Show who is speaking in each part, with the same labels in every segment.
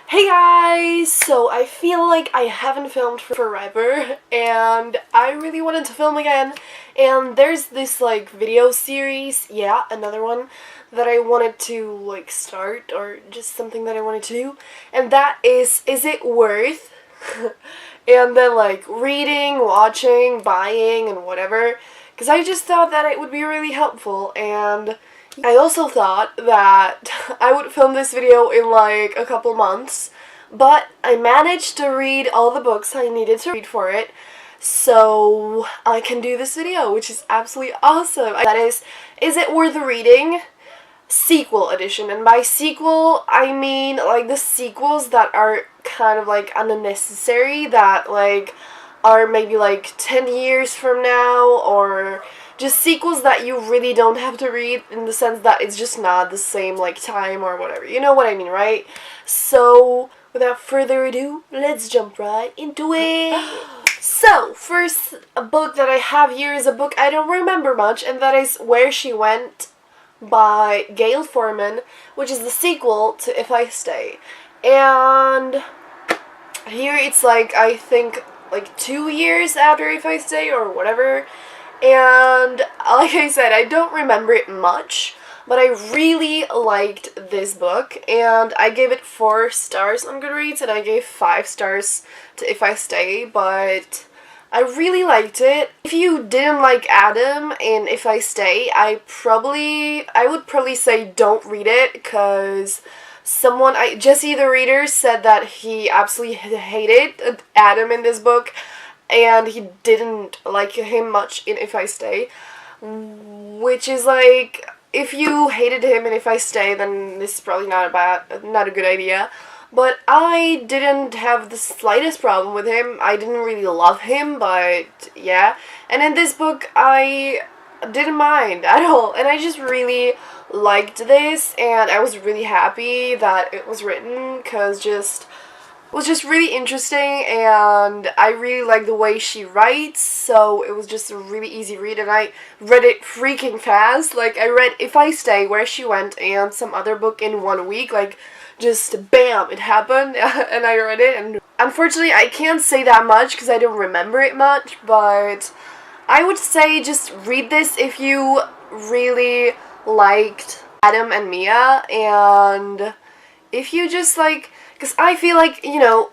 Speaker 1: Hey guys! So I feel like I haven't filmed for forever and I really wanted to film again, and there's this video series, yeah, another one that I wanted to start, or just something that I wanted to do, and that is it worth? And then reading, watching, buying, and whatever, because I just thought that it would be really helpful. And I also thought that I would film this video in a couple months, but I managed to read all the books I needed to read for it, so I can do this video, which is absolutely awesome. That is it worth reading? Sequel edition, and by sequel I mean the sequels that are kind of unnecessary, that are maybe 10 years from now, or just sequels that you really don't have to read, in the sense that it's just not the same time or whatever. You know what I mean, right? So without further ado, let's jump right into it. So first, a book that I have here is a book I don't remember much, and that is Where She Went by Gayle Forman, which is the sequel to If I Stay. And here it's I think 2 years after If I Stay or whatever. And like I said, I don't remember it much, but I really liked this book, and I gave it 4 stars on Goodreads, and I gave 5 stars to If I Stay, but I really liked it. If you didn't like Adam in If I Stay, I would probably say don't read it, because Jesse the reader said that he absolutely hated Adam in this book, and he didn't like him much in If I Stay, which is if you hated him in If I Stay, then this is probably not a good idea. But I didn't have the slightest problem with him. I didn't really love him, but yeah. And in this book, I didn't mind at all, and I just really liked this, and I was really happy that it was written, because it was just really interesting, and I really like the way she writes, so it was just a really easy read, and I read it freaking fast. I read If I Stay, Where She Went, and some other book in 1 week, just bam, it happened, and I read it. And unfortunately I can't say that much because I don't remember it much, but I would say just read this if you really liked Adam and Mia, and if you just because I feel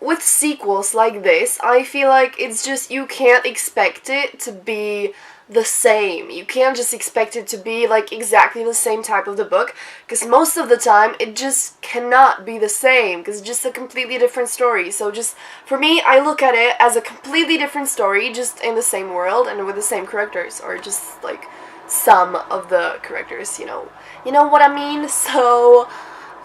Speaker 1: with sequels like this, I feel it's just, you can't expect it to be the same. You can't just expect it to be exactly the same type of the book, because most of the time it just cannot be the same, because it's just a completely different story. So just, for me, I look at it as a completely different story, just in the same world and with the same characters, or just some of the characters, you know what I mean? So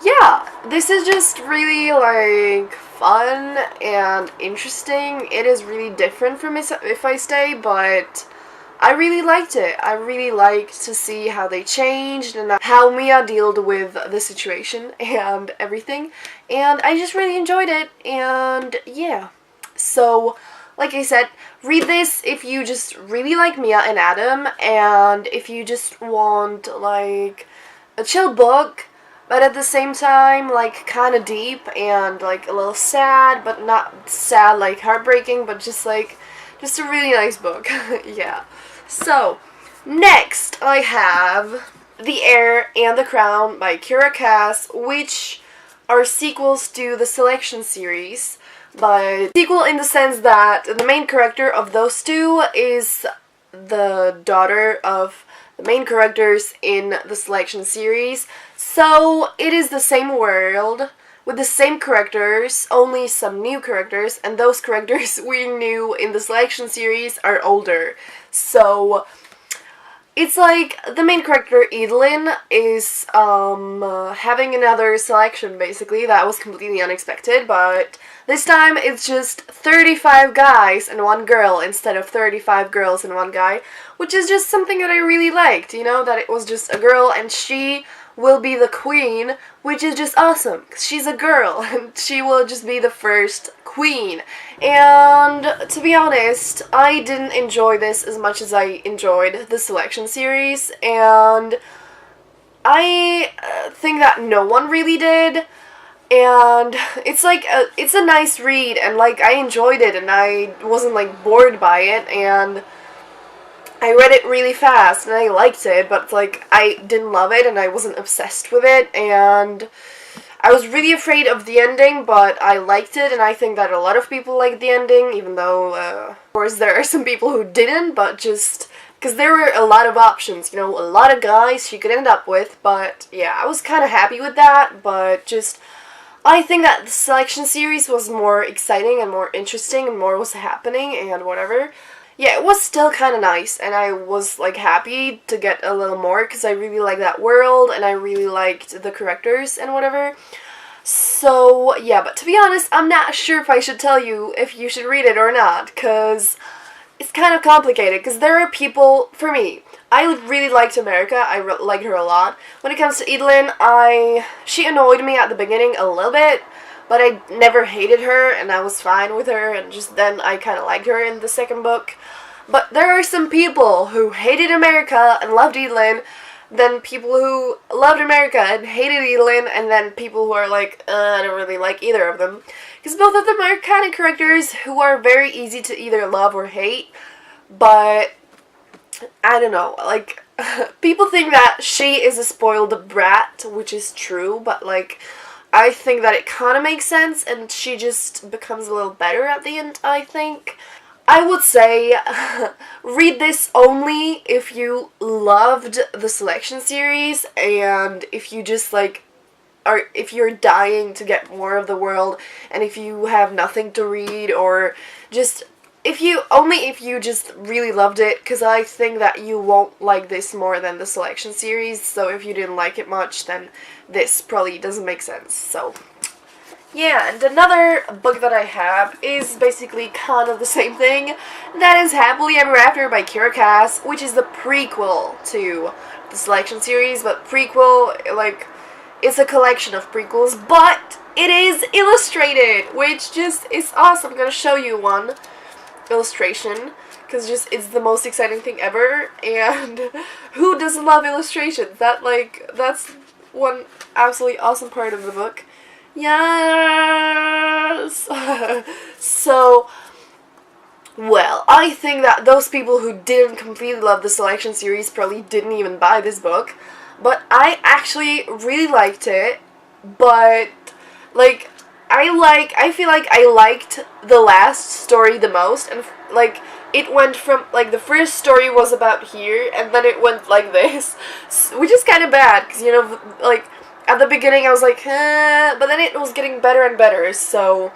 Speaker 1: yeah, this is just really fun and interesting. It is really different from If I Stay, but I really liked it. I really liked to see how they changed and how Mia dealt with the situation and everything, and I just really enjoyed it. And yeah, so like I said, read this if you just really like Mia and Adam, and if you just want a chill book, but at the same time kind of deep and a little sad, but not sad heartbreaking, but just a really nice book. Yeah. So next I have The Heir and the Crown by Kiera Cass, which are sequels to the Selection series, but sequel in the sense that the main character of those two is the daughter of the main characters in the Selection series. So it is the same world with the same characters, only some new characters, and those characters we knew in the Selection series are older. So it's the main character, Edelyn, is having another selection, basically. That was completely unexpected, but this time it's just 35 guys and 1 girl instead of 35 girls and 1 guy, which is just something that I really liked, that it was just a girl and she will be the queen, which is just awesome, because she's a girl, and she will just be the first queen. And to be honest, I didn't enjoy this as much as I enjoyed the Selection series, and I think that no one really did. and it's like it's a nice read, and like I enjoyed it, and I wasn't like bored by it, and I read it really fast and I liked it, but like I didn't love it and I wasn't obsessed with it, and I was really afraid of the ending, but I liked it, and I think that a lot of people liked the ending, even though of course there are some people who didn't, but just because there were a lot of options, you know, a lot of guys she could end up with, but yeah, I was kind of happy with that, but just I think that the selection series was more exciting and more interesting and more was happening and whatever. Yeah, it was still kind of nice, and I was like happy to get a little more because I really like that world and I really liked the characters and whatever. So yeah, but to be honest, I'm not sure if I should tell you if you should read it or not, because it's kind of complicated, because there are people, for me, I really liked America, liked her a lot. When it comes to Edelyn, she annoyed me at the beginning a little bit, but I never hated her, and I was fine with her, and just then I kind of liked her in the second book. But there are some people who hated America and loved Edelyn, then people who loved America and hated Edelyn, and then people who are like, I don't really like either of them. Because both of them are kind of characters who are very easy to either love or hate, but I don't know, like, people think that she is a spoiled brat, which is true, but like, I think that it kind of makes sense, and she just becomes a little better at the end, I think. I would say read this only if you loved the selection series, and if you just like if you're dying to get more of the world, and if you have nothing to read, or just if you just really loved it, because I think that you won't like this more than the selection series, so if you didn't like it much, then this probably doesn't make sense. So yeah, and another book that I have is basically kind of the same thing. That is Happily Ever After by Kiera Cass, which is the prequel to the selection series, but prequel, like, it's a collection of prequels, but it is illustrated, which just is awesome. I'm gonna show you one illustration, because just it's the most exciting thing ever, and who doesn't love illustrations? That's one absolutely awesome part of the book. Yes! So, well, I think that those people who didn't completely love the selection series probably didn't even buy this book, but I actually really liked it, but, like, I feel like I liked the last story the most, and, like, it went from, like, the first story was about here, and then it went like this, which is kind of bad, because, you know, like, at the beginning I was like, but then it was getting better and better, so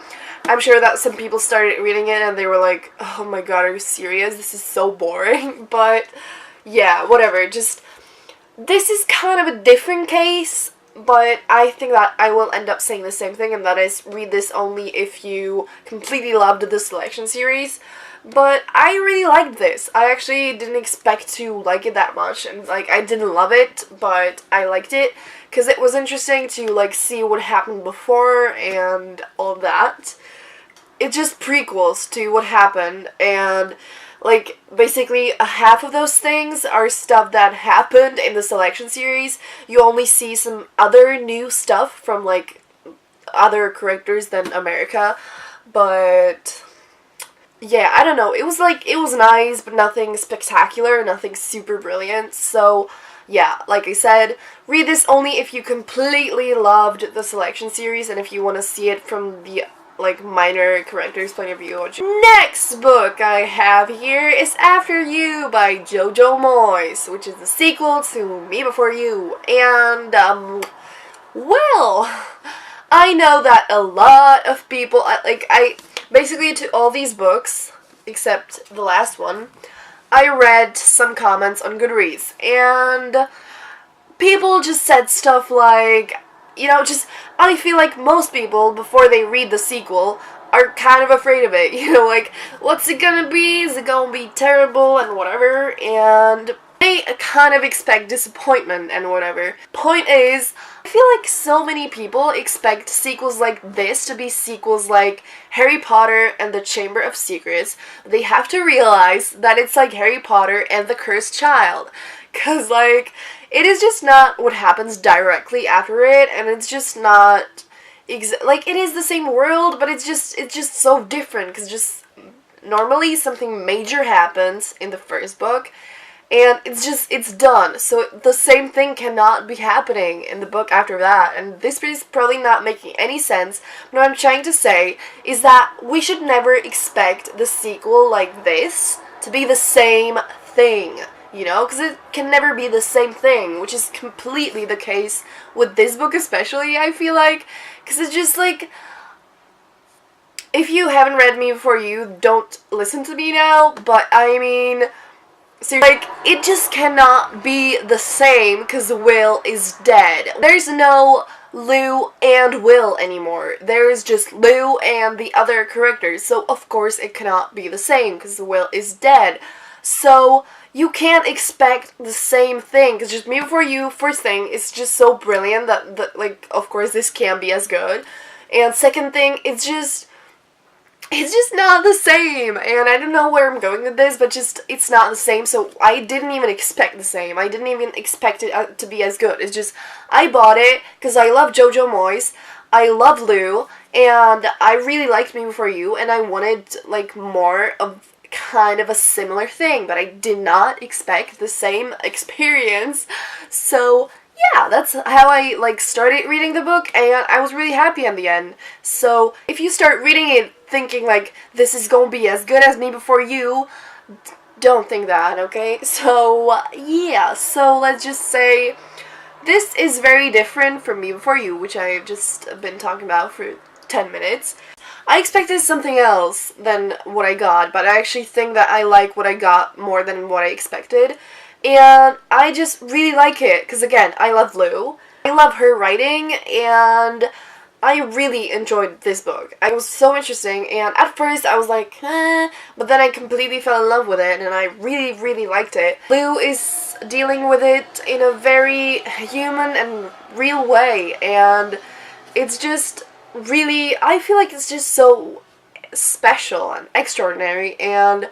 Speaker 1: I'm sure that some people started reading it and they were like, oh my god, are you serious? This is so boring. But yeah, whatever, just this is kind of a different case, but I think that I will end up saying the same thing, and that is read this only if you completely loved the selection series. But I really liked this. I actually didn't expect to like it that much, and like I didn't love it, but I liked it because it was interesting to like see what happened before and all that. It's just prequels to what happened, and like basically a half of those things are stuff that happened in the selection series. You only see some other new stuff from like other characters than America, but yeah, I don't know. It was nice, but nothing spectacular, nothing super brilliant. So yeah, like I said, read this only if you completely loved the selection series and if you want to see it from the like minor characters' point of view. Next book I have here is After You by Jojo Moyes, which is the sequel to Me Before You. And well, I know that a lot of people basically to all these books except the last one, I read some comments on Goodreads, and people just said stuff like, you know, just, I feel like most people, before they read the sequel, are kind of afraid of it, you know, like, what's it gonna be? Is it gonna be terrible and whatever? And they kind of expect disappointment and whatever. Point is, I feel like so many people expect sequels like this to be sequels like Harry Potter and the Chamber of Secrets. They have to realize that it's like Harry Potter and the Cursed Child. Cause like, it is just not what happens directly after it, and it's just not like it is the same world, but it's just so different because just normally something major happens in the first book and it's done. So the same thing cannot be happening in the book after that, and this is probably not making any sense. But what I'm trying to say is that we should never expect the sequel like this to be the same thing, you know, because it can never be the same thing, which is completely the case with this book especially, I feel like, because it's just like, if you haven't read Me Before You, don't listen to me now, but I mean, so like, it just cannot be the same because Will is dead. There's no Lou and Will anymore. There's just Lou and the other characters, so of course it cannot be the same because Will is dead. So you can't expect the same thing, because just Me Before You, first thing, it's just so brilliant that like, of course this can't be as good. And second thing, it's just not the same, and I don't know where I'm going with this, but just, it's not the same, so I didn't even expect the same. I didn't even expect it to be as good. It's just, I bought it because I love Jojo Moyes, I love Lou, and I really liked Me Before You, and I wanted, like, more of kind of a similar thing, but I did not expect the same experience, so yeah, that's how I, like, started reading the book, and I was really happy in the end. So if you start reading it thinking, like, this is gonna be as good as Me Before You, don't think that, okay? So, yeah, so let's just say this is very different from Me Before You, which I've just been talking about for 10 minutes. I expected something else than what I got, but I actually think that I like what I got more than what I expected. And I just really like it, because again, I love Lou, I love her writing, and I really enjoyed this book. It was so interesting, and at first I was like, but then I completely fell in love with it, and I really, really liked it. Lou is dealing with it in a very human and real way, and it's just really, I feel like it's just so special and extraordinary, and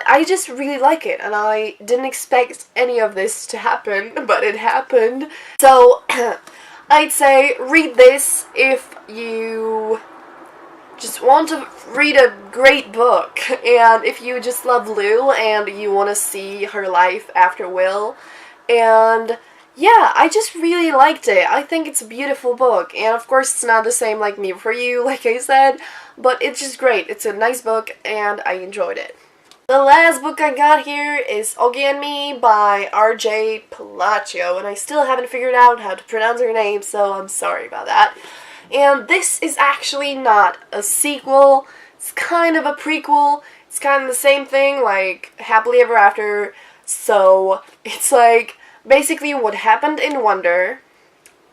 Speaker 1: I just really like it, and I didn't expect any of this to happen, but it happened. So, I'd say read this if you just want to read a great book, and if you just love Lou and you want to see her life after Will, and yeah, I just really liked it. I think it's a beautiful book, and of course it's not the same like Me Before You, like I said, but it's just great. It's a nice book, and I enjoyed it. The last book I got here is Augie and Me by R.J. Palacio, and I still haven't figured out how to pronounce her name, so I'm sorry about that. And this is actually not a sequel, it's kind of a prequel, it's kind of the same thing, like Happily Ever After, so it's like basically what happened in Wonder,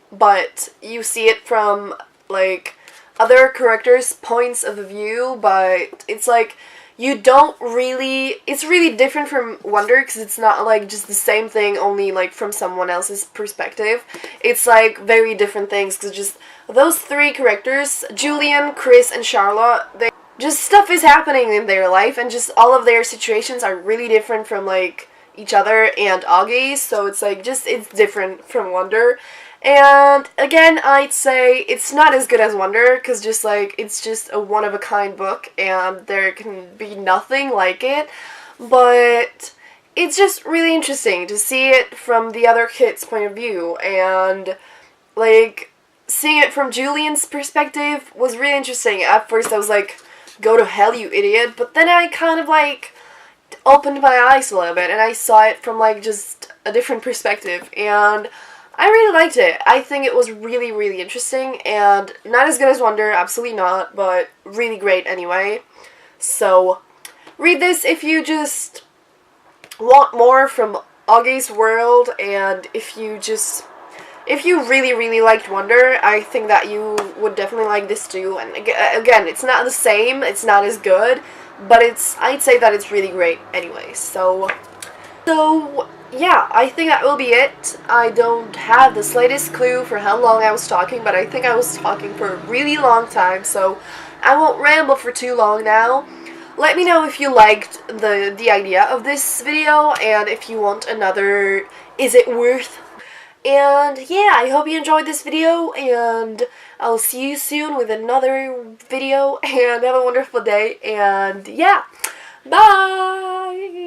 Speaker 1: but you see it from like other characters' points of view, but it's like you don't really, it's really different from Wonder because it's not like just the same thing only like from someone else's perspective. It's like very different things because just those three characters, Julian, Chris, and Charlotte, they just stuff is happening in their life and just all of their situations are really different from like each other and Augie, so it's like just it's different from Wonder. And again, I'd say it's not as good as Wonder, because just like, it's just a one-of-a-kind book, and there can be nothing like it, but it's just really interesting to see it from the other kid's point of view, and like, seeing it from Julian's perspective was really interesting. At first I was like, go to hell, you idiot, but then I kind of like opened my eyes a little bit, and I saw it from like just a different perspective, and I really liked it. I think it was really, really interesting, and not as good as Wonder, absolutely not, but really great anyway. So, read this if you just want more from Augie's world, and if you really, really liked Wonder, I think that you would definitely like this too. And again, it's not the same, it's not as good, but I'd say that it's really great anyway. So yeah, I think that will be it. I don't have the slightest clue for how long I was talking, but I think I was talking for a really long time, so I won't ramble for too long now. Let me know if you liked the idea of this video, and if you want another Is It Worth? And yeah, I hope you enjoyed this video, and I'll see you soon with another video, and have a wonderful day, and yeah, bye!